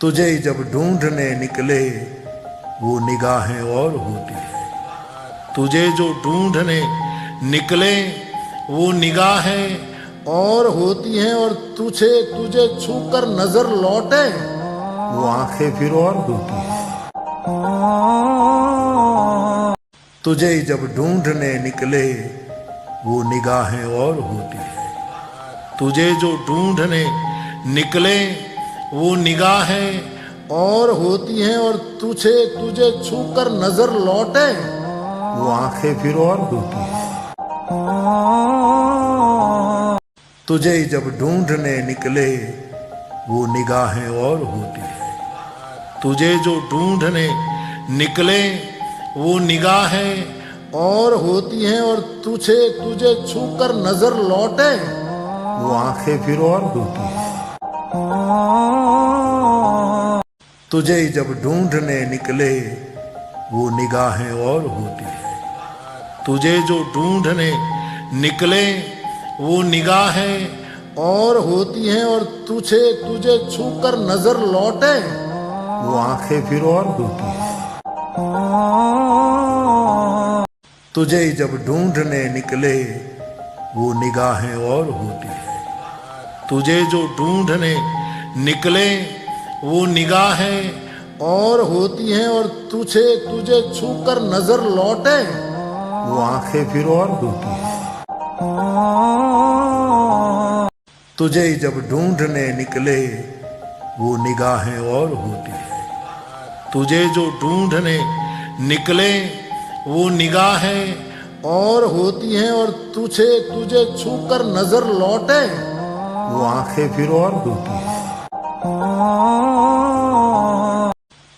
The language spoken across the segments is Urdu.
تجھے جب ڈھونڈنے نکلے وہ نگاہیں اور ہوتی ہے، تجھے جو ڈھونڈنے نکلے وہ نگاہیں اور ہوتی ہیں، اور تجھے چھو کر نظر لوٹے وہ آنکھیں پھر اور ہوتی ہیں۔ تجھے جب ڈھونڈنے نکلے وہ نگاہیں اور ہوتی ہے، تجھے جو ڈھونڈنے نکلے وہ نگاہیں اور ہوتی ہیں، اور تجھے چھو کر نظر لوٹے وہ آنکھیں پھر اور ہوتی ہیں۔ تجھے جب ڈھونڈنے نکلے وہ نگاہیں اور ہوتی ہے، تجھے جو ڈھونڈنے نکلے وہ نگاہیں اور ہوتی ہیں، اور تجھے چھو کر نظر لوٹے وہ آنکھیں پھر اور ہوتی ہیں۔ تجھے جب ڈھونڈنے نکلے وہ نگاہیں اور ہوتی ہے، تجھے جو ڈھونڈنے نکلے وہ نگاہیں اور ہوتی ہیں، اور تجھے چھو کر نظر لوٹے وہ آنکھیں پھر اور ہوتی ہیں۔ تجھے جب ڈھونڈنے نکلے وہ نگاہیں اور ہوتی ہے، تجھے جو ڈھونڈنے نکلے وہ نگاہیں اور ہوتی ہیں، اور تجھے چھو کر نظر لوٹے وہ آنکھیں پھر اور ہوتی ہیں۔ تجھے جب ڈھونڈنے نکلے وہ نگاہیں اور ہوتی ہے، تجھے جو ڈھونڈنے نکلے وہ نگاہیں اور ہوتی ہیں، اور تجھے چھو کر نظر لوٹے وہ آنکھیں پھر اور ہوتی ہیں۔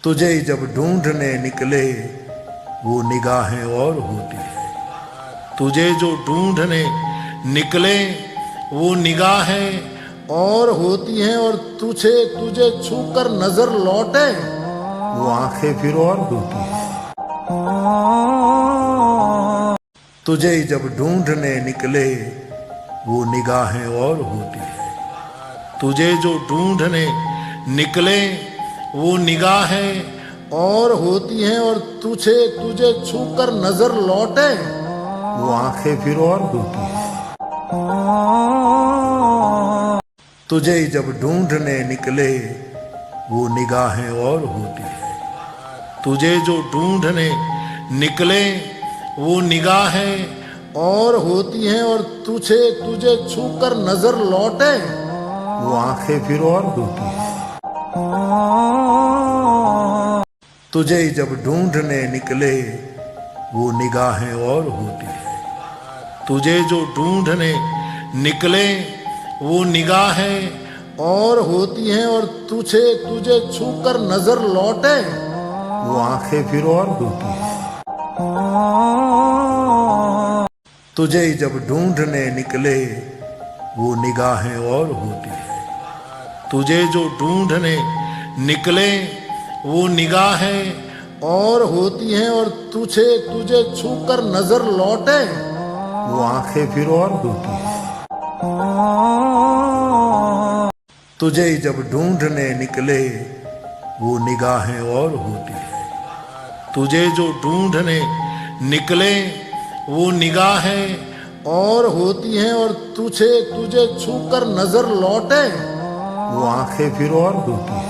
تجھے جب ڈھونڈنے نکلے وہ نگاہیں اور ہوتی ہے، تجھے جو ڈھونڈنے نکلے وہ نگاہیں اور ہوتی ہیں، اور تجھے چھو کر نظر لوٹے وہ آنکھیں پھر اور ہوتی ہیں۔ تجھے جب ڈھونڈنے نکلے وہ نگاہیں اور ہوتی ہے، تجھے جو ڈھونڈنے نکلے وہ نگاہیں اور ہوتی ہیں، اور تجھے چھو کر نظر لوٹے وہ آنکھیں پھر اور ہوتی ہیں۔ تجھے جب ڈھونڈنے نکلے وہ نگاہیں اور ہوتی ہے، تجھے جو ڈھونڈنے نکلے وہ نگاہیں اور ہوتی ہیں، اور تجھے چھو کر نظر لوٹے وہ آنکھیں پھر اور ہوتی ہیں۔ تجھے جب ڈھونڈنے نکلے وہ نگاہیں اور ہوتی ہے، تجھے جو ڈھونڈنے نکلے وہ نگاہیں اور ہوتی ہیں، اور تجھے چھو کر نظر لوٹے وہ آنکھیں پھر اور ہوتی ہیں۔ تجھے جب ڈھونڈنے نکلے وہ نگاہیں اور ہوتی ہے، تجھے جو ڈھونڈنے نکلے وہ نگاہیں اور ہوتی ہیں، اور تجھے چھو کر نظر لوٹے وہ آنکھیں پھر اور ہوتی ہیں۔ تجھے جب ڈھونڈنے نکلے وہ نگاہیں اور ہوتی ہے، تجھے جو ڈھونڈنے نکلے وہ نگاہیں اور ہوتی ہیں، اور تجھے چھو کر نظر لوٹے وہ آنکھیں پھر اور ہوتی ہیں۔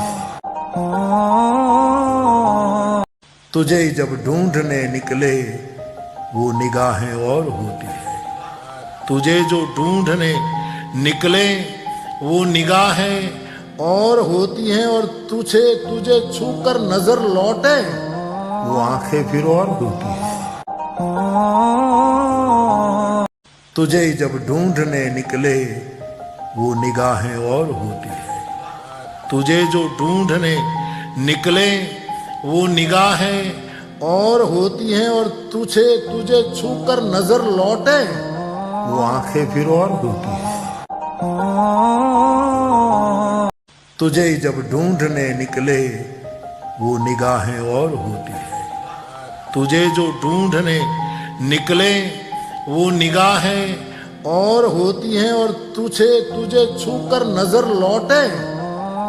تجھے جب ڈھونڈنے نکلے وہ نگاہیں اور ہوتی ہے، تجھے جو ڈھونڈنے نکلے وہ نگاہیں اور ہوتی ہیں، اور تجھے چھو کر نظر لوٹے وہ آنکھیں پھر اور ہوتی ہیں۔ تجھے جب ڈھونڈنے نکلے وہ نگاہیں اور ہوتی ہے، تجھے جو ڈھونڈنے نکلے وہ نگاہیں اور ہوتی ہیں، اور تجھے چھو کر نظر لوٹے وہ آنکھیں پھر اور ہوتی ہیں۔ تجھے جب ڈھونڈنے نکلے وہ نگاہیں اور ہوتی ہے، تجھے جو ڈھونڈنے نکلے وہ نگاہیں اور ہوتی ہیں، اور تجھے چھو کر نظر لوٹے